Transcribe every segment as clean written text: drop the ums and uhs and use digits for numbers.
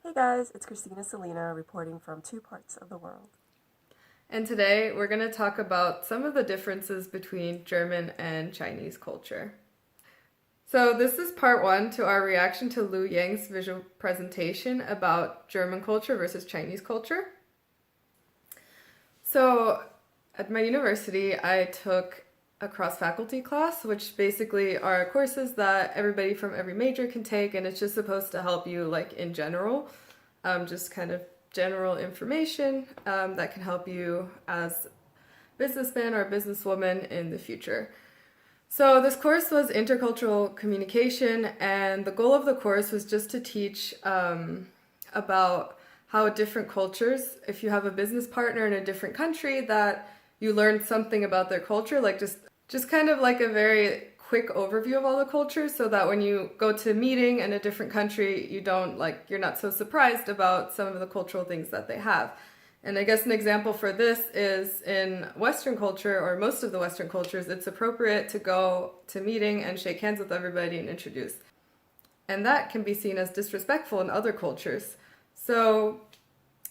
Hey guys, it's Christina Selena reporting from two parts of the world. And today we're going to talk about some of the differences between German and Chinese culture. So, this is part one to our reaction to Lu Yang's visual presentation about German culture versus Chinese culture. So, at my university, I took a cross faculty class, which basically are courses that everybody from every major can take, and it's just supposed to help you, like in general, just kind of general information that can help you as a businessman or a businesswoman in the future. So this course was intercultural communication, and the goal of the course was just to teach about how different cultures, if you have a business partner in a different country, that you learn something about their culture, like just kind of like a very quick overview of all the cultures, so that when you go to a meeting in a different country, you're not so surprised about some of the cultural things that they have. And I guess an example for this is in Western culture, or most of the Western cultures, it's appropriate to go to a meeting and shake hands with everybody and introduce. And that can be seen as disrespectful in other cultures. So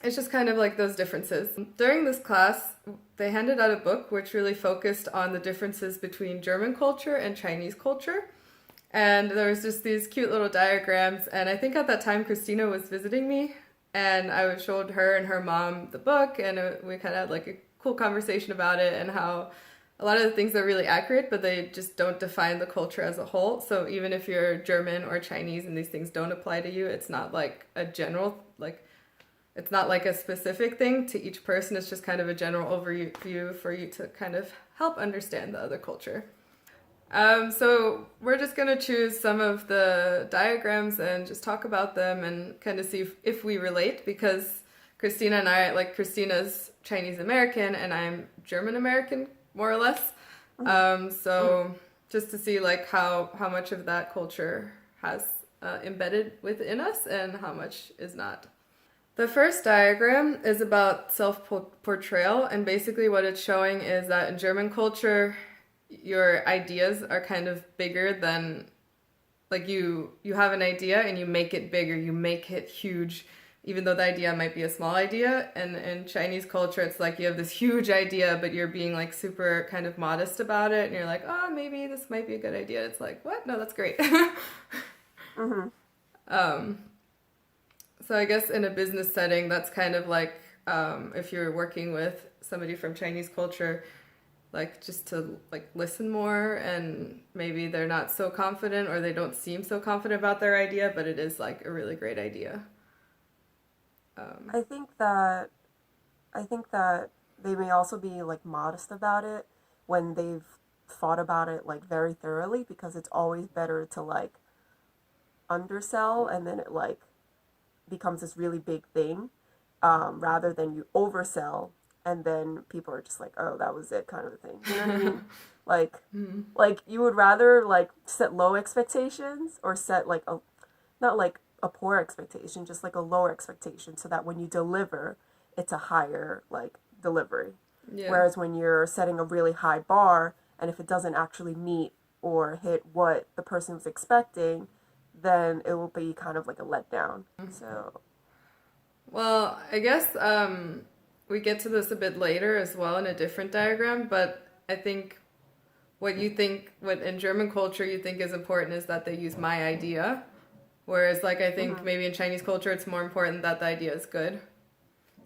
it's just kind of like those differences. During this class, they handed out a book which really focused on the differences between German culture and Chinese culture. And there was just these cute little diagrams. And I think at that time, Christina was visiting me. And I showed her and her mom the book. And we kind of had like a cool conversation about it and how a lot of the things are really accurate, but they just don't define the culture as a whole. So even if you're German or Chinese and these things don't apply to you, it's not like a general, it's not like a specific thing to each person. It's just kind of a general overview for you to kind of help understand the other culture. So we're just going to choose some of the diagrams and just talk about them and kind of see if we relate, because Christina and I, like, Christina's Chinese American and I'm German American, more or less. So just to see like how much of that culture has embedded within us and how much is not. The first diagram is about self-portrayal, and basically what it's showing is that in German culture, your ideas are kind of bigger than, like, you have an idea and you make it bigger, you make it huge, even though the idea might be a small idea. And in Chinese culture, it's like you have this huge idea, but you're being like super kind of modest about it, and you're like, oh, maybe this might be a good idea. It's like, what? No, that's great. Mm-hmm. So I guess in a business setting, that's kind of like if you're working with somebody from Chinese culture, like just to like listen more, and maybe they're not so confident or they don't seem so confident about their idea, but it is like a really great idea. I think that I think that they may also be like modest about it when they've thought about it like very thoroughly, because it's always better to like undersell and then it like becomes this really big thing, rather than you oversell and then people are just like, oh, that was it, kind of a thing. You know what I mean? Like, like you would rather like set low expectations, or set like a, not like a poor expectation, just like a lower expectation, so that when you deliver, it's a higher like delivery. Yeah. Whereas when you're setting a really high bar, and if it doesn't actually meet or hit what the person was expecting, then it will be kind of like a letdown. So, Well, I guess we get to this a bit later as well in a different diagram, but I think what in German culture you think is important is that they use my idea, whereas like I think mm-hmm. maybe in Chinese culture it's more important that the idea is good.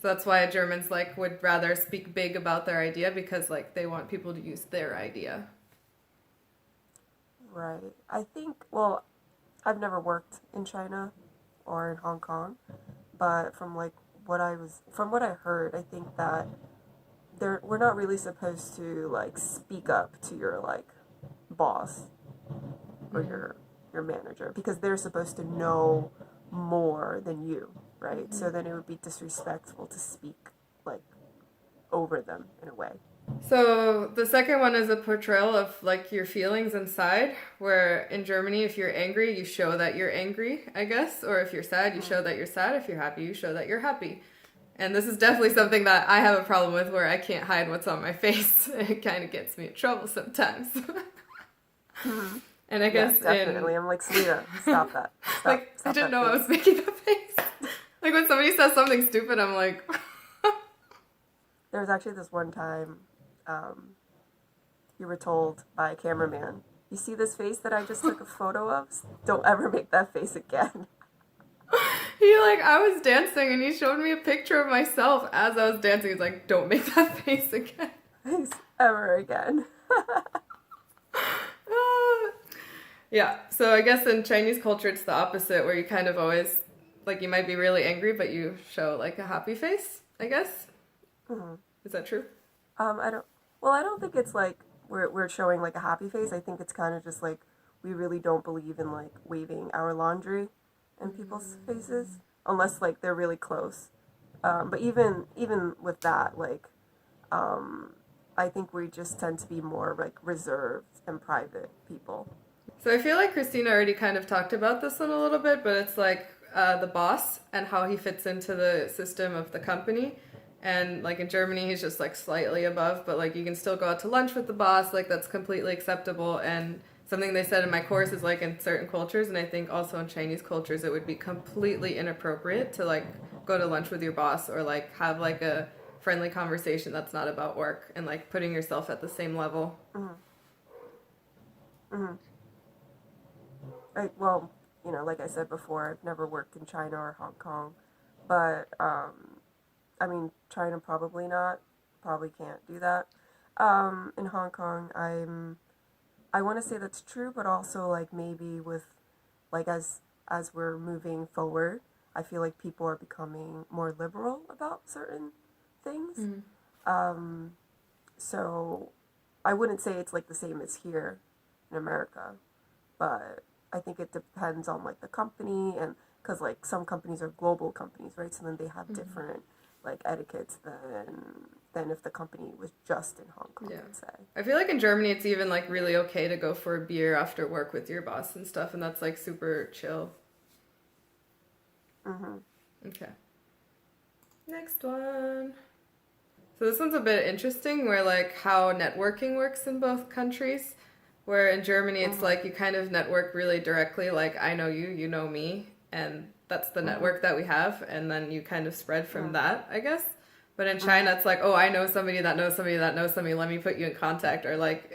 So that's why Germans like would rather speak big about their idea, because like they want people to use their idea. Right. I think, well, I've never worked in China or in Hong Kong, but from what I heard, I think that we're not really supposed to like speak up to your like boss or your manager, because they're supposed to know more than you, right? So then it would be disrespectful to speak like over them in a way. So the second one is a portrayal of like your feelings inside, where in Germany, if you're angry, you show that you're angry, I guess, or if you're sad, you show that you're sad. If you're happy, you show that you're happy. And this is definitely something that I have a problem with, where I can't hide what's on my face. It kind of gets me in trouble sometimes. Mm-hmm. And I Yes, guess definitely. I'm like, Selena, stop that. like, I Stop didn't that, know I please. was making a face. when somebody says something stupid, I'm like, There was actually this one time you were told by a cameraman, you see this face that I just took a photo of? Don't ever make that face again. I was dancing and he showed me a picture of myself as I was dancing. He's like, don't make that face again. Face ever again. Yeah, so I guess in Chinese culture, it's the opposite, where you kind of always, like, you might be really angry, but you show, like, a happy face, I guess. Mm-hmm. Is that true? I don't. Well, I don't think it's like we're showing like a happy face. I think it's kind of just like we really don't believe in like waving our laundry in people's faces unless like they're really close. But even with that, like, I think we just tend to be more like reserved and private people. So I feel like Christina already kind of talked about this one a little bit, but it's like the boss and how he fits into the system of the company. And like in Germany, he's just like slightly above, but like you can still go out to lunch with the boss, like that's completely acceptable. And something they said in my course is like in certain cultures, and I think also in Chinese cultures, it would be completely inappropriate to like go to lunch with your boss or like have like a friendly conversation that's not about work and like putting yourself at the same level. Mm-hmm. Mm-hmm. Well, like I said before, I've never worked in China or Hong Kong, but I mean, China probably not, probably can't do that. In Hong Kong, I want to say that's true, but also like maybe with like as we're moving forward, I feel like people are becoming more liberal about certain things. Mm-hmm. So I wouldn't say it's like the same as here in America, but I think it depends on like the company and because like some companies are global companies, right? So then they have different like etiquettes than if the company was just in Hong Kong, Yeah. let's say. I feel like in Germany it's even like really okay to go for a beer after work with your boss and stuff, and that's like super chill. Mm-hmm. Okay. Next one. So this one's a bit interesting where like how networking works in both countries. Where in Germany it's like you kind of network really directly, like I know you, you know me, and that's the network that we have, and then you kind of spread from that, I guess. But in China it's like, oh, I know somebody that knows somebody that knows somebody, let me put you in contact, or like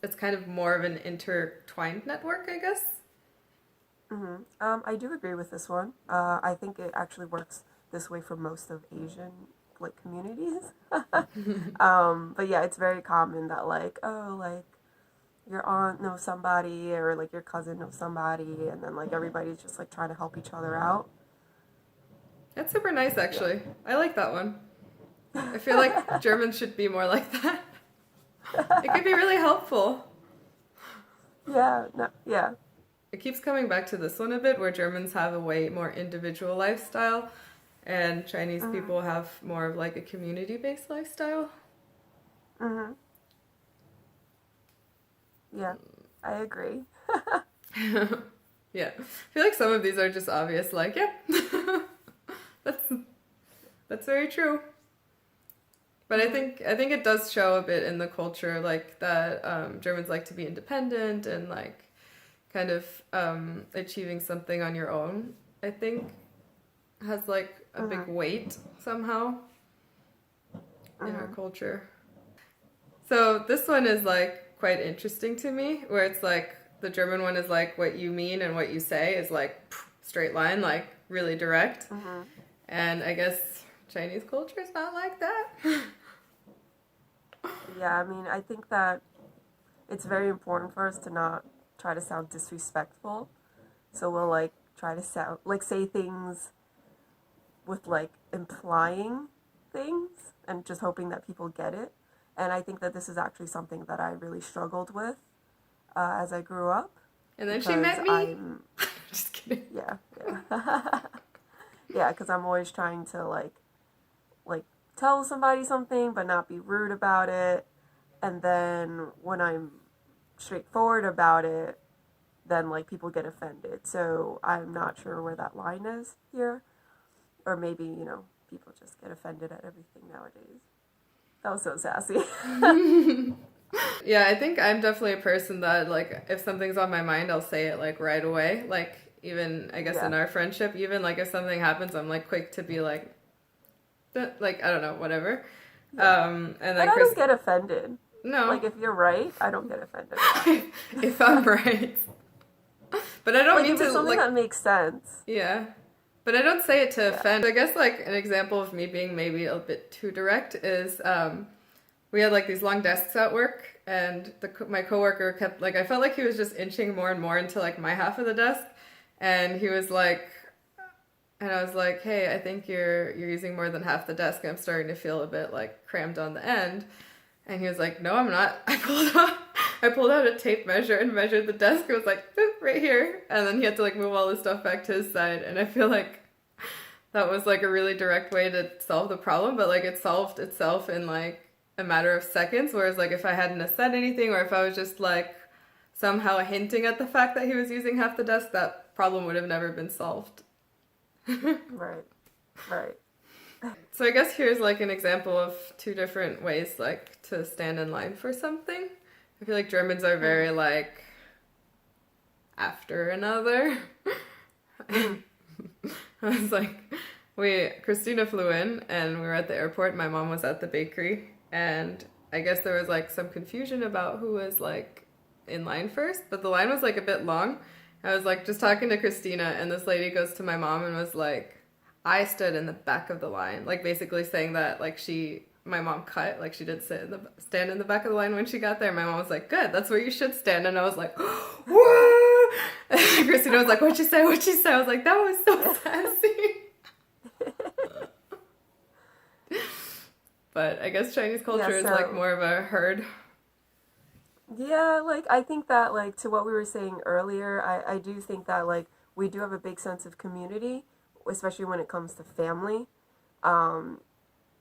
it's kind of more of an intertwined network, I guess. Mm-hmm. I do agree with this one. I think it actually works this way for most of Asian like communities. But yeah, it's very common that like, oh, like your aunt knows somebody or like your cousin knows somebody, and then like everybody's just like trying to help each other out. That's super nice, actually. I like that one. I feel like Germans should be more like that. It could be really helpful. Yeah, no, yeah. It keeps coming back to this one a bit, where Germans have a way more individual lifestyle, and Chinese people have more of like a community-based lifestyle. Mm-hmm. Yeah, I agree. Yeah, I feel like some of these are just obvious, like, yeah, that's that's very true. But I think it does show a bit in the culture, like that Germans like to be independent and like kind of achieving something on your own. I think has like a big weight somehow in our culture. So this one is like quite interesting to me, where it's like the German one is like what you mean and what you say is like straight line, like really direct. And I guess Chinese culture is not like that. Yeah, I mean, I think that it's very important for us to not try to sound disrespectful. So we'll like try to sound like say things with like implying things and just hoping that people get it. And I think that this is actually something that I really struggled with as I grew up. And then she met me. Just kidding. Yeah, yeah. Yeah, because I'm always trying to like tell somebody something but not be rude about it. And then when I'm straightforward about it, then like people get offended. So I'm not sure where that line is here. Or maybe, people just get offended at everything nowadays. That was so sassy. Yeah, I think I'm definitely a person that like if something's on my mind, I'll say it like right away. Like even I guess in Yeah. our friendship, even like if something happens, I'm like quick to be like, like I don't know, whatever. Yeah. And And then I Chris, don't get offended. no, Like if you're right, I don't get offended by it. if I'm right, but I don't Like mean if to it's something like, that makes sense. yeah. But I don't say it to Yeah. offend. I guess like an example of me being maybe a bit too direct is we had like these long desks at work, and my coworker kept like I felt like he was just inching more and more into like my half of the desk, and he was like, and I was like, hey, I think you're using more than half the desk. I'm starting to feel a bit like crammed on the end. And he was like, no, I'm not. I pulled out a tape measure and measured the desk. It was like, boop, right here. And then he had to like move all the stuff back to his side. And I feel like that was like a really direct way to solve the problem, but like it solved itself in like a matter of seconds. Whereas like if I hadn't have said anything, or if I was just like somehow hinting at the fact that he was using half the desk, that problem would have never been solved. Right. Right. So I guess here's like an example of two different ways like to stand in line for something. I feel like Germans are Mm. very like after another. Mm. I was like, Christina flew in and we were at the airport. My mom was at the bakery, and I guess there was like some confusion about who was like in line first, but the line was like a bit long. I was like just talking to Christina, and this lady goes to my mom and was like, I stood in the back of the line, like basically saying that like my mom cut, like she did stand in the back of the line when she got there. My mom was like, good, that's where you should stand. And I was like, what? And Christina was like, what'd you say? What'd you say? I was like, that was so sassy. But I guess Chinese Yeah, culture is like so more of a herd. yeah, like I think that like to what we were saying earlier, I do think that like we do have a big sense of community, especially when it comes to family. Um,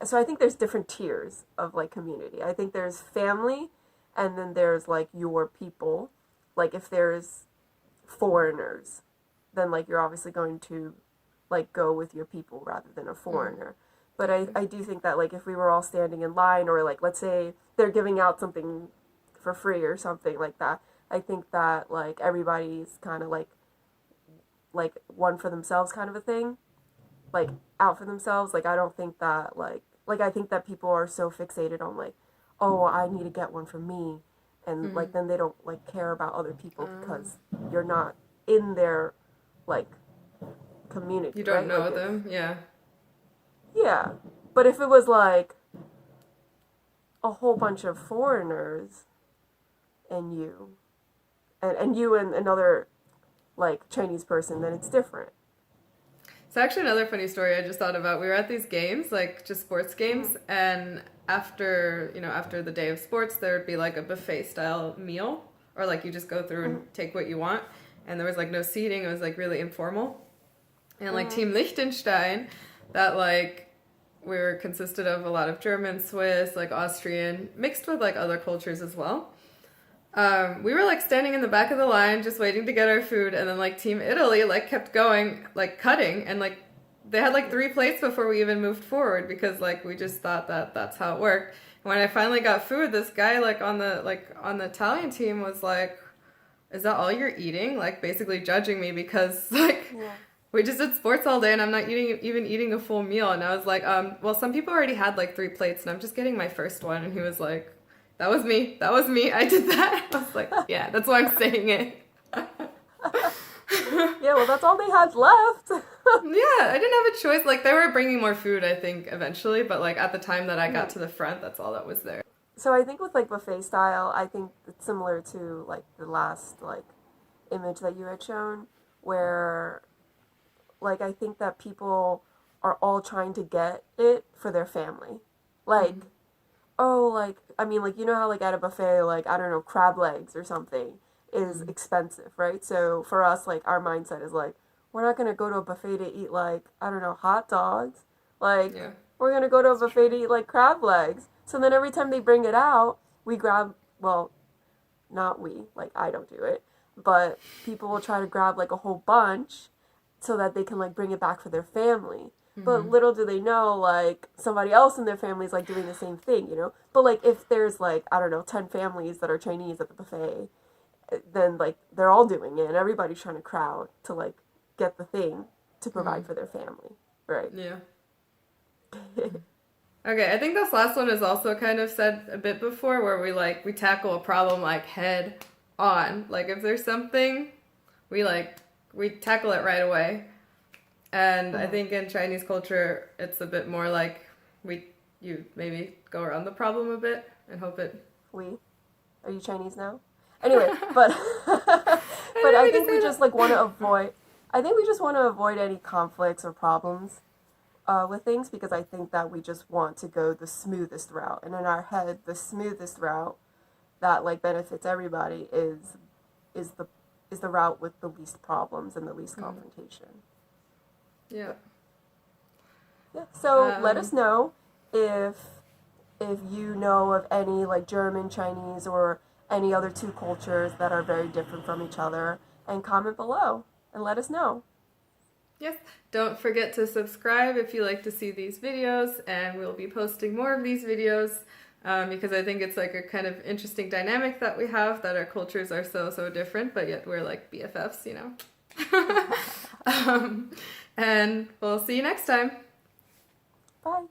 so I think there's different tiers of like community. I think there's family, and then there's like your people. Like if there's foreigners, then like you're obviously going to like go with your people rather than a Mm-hmm. foreigner. But I do think that like if we were all standing in line, or like let's say they're giving out something for free or something like that, I think that like everybody's kind of like one for themselves kind of a thing, like out for themselves. Like I don't think that like I think that people are so fixated on like, oh, I need to get one for me, and Mm-hmm. like then they don't like care about other people Um, because you're not in their like community, you don't right? know Like if them, yeah. yeah, but if it was like a whole bunch of foreigners and you and another like Chinese person, then it's different. It's actually another funny story I just thought about. We were at these games, like just sports games, Mm-hmm. and after the day of sports, there would be like a buffet style meal, or like you just go through and Mm-hmm. take what you want, and there was like no seating. It was like really informal, and like Mm-hmm. Team Liechtenstein, that like we were consisted of a lot of German, Swiss, like Austrian, mixed with like other cultures as well. We were like standing in the back of the line just waiting to get our food, and then like Team Italy like kept going, like cutting, and like they had like three plates before we even moved forward, because like we just thought that that's how it worked. And when I finally got food, this guy like on the Italian team was like, is that all you're eating? Like basically judging me because like Yeah. we just did sports all day and I'm not even eating a full meal. And I was like, well, some people already had like three plates and I'm just getting my first one. And he was like, that was me. That was me. I did that. I was like, yeah, that's why I'm saying it. Yeah, well, that's all they had left. Yeah, I didn't have a choice. Like they were bringing more food, I think, eventually. But like at the time that I got Mhm. to the front, that's all that was there. So I think with like buffet style, I think it's similar to like the last like image that you had shown, where like I think that people are all trying to get it for their family. Like, Mm-hmm. oh, like I mean, like you know how like at a buffet, like I don't know, crab legs or something is Mm-hmm. expensive, right? So for us, like our mindset is like we're not gonna go to a buffet to eat like I don't know hot dogs. Like Yeah, we're gonna go to a that's buffet true. to eat like crab legs. So then every time they bring it out, we grab. Well, not we. Like I don't do it, but people will try to grab like a whole bunch so that they can like bring it back for their family. But Mm-hmm. little do they know, like somebody else in their family is like doing the same thing, you know? But like if there's like, I don't know, 10 families that are Chinese at the buffet, then like they're all doing it and everybody's trying to crowd to like get the thing to provide for their family, right? Yeah. Okay, I think this last one is also kind of said a bit before, where we tackle a problem like head on. Like if there's something, we tackle it right away. And I think in Chinese culture, it's a bit more like you maybe go around the problem a bit and hope it. Are you Chinese now? Anyway, but but I think we just like want to avoid. I think we just want to avoid any conflicts or problems with things, because I think that we just want to go the smoothest route, and in our head, the smoothest route that like benefits everybody is the is the route with the least problems and the least confrontation. Yeah. Yeah. So let us know if you know of any like German, Chinese, or any other two cultures that are very different from each other, and comment below and let us know. Yes. Don't forget to subscribe if you like to see these videos, and we'll be posting more of these videos because I think it's like a kind of interesting dynamic that we have, that our cultures are so different, but yet we're like BFFs, you know. And we'll see you next time. Bye.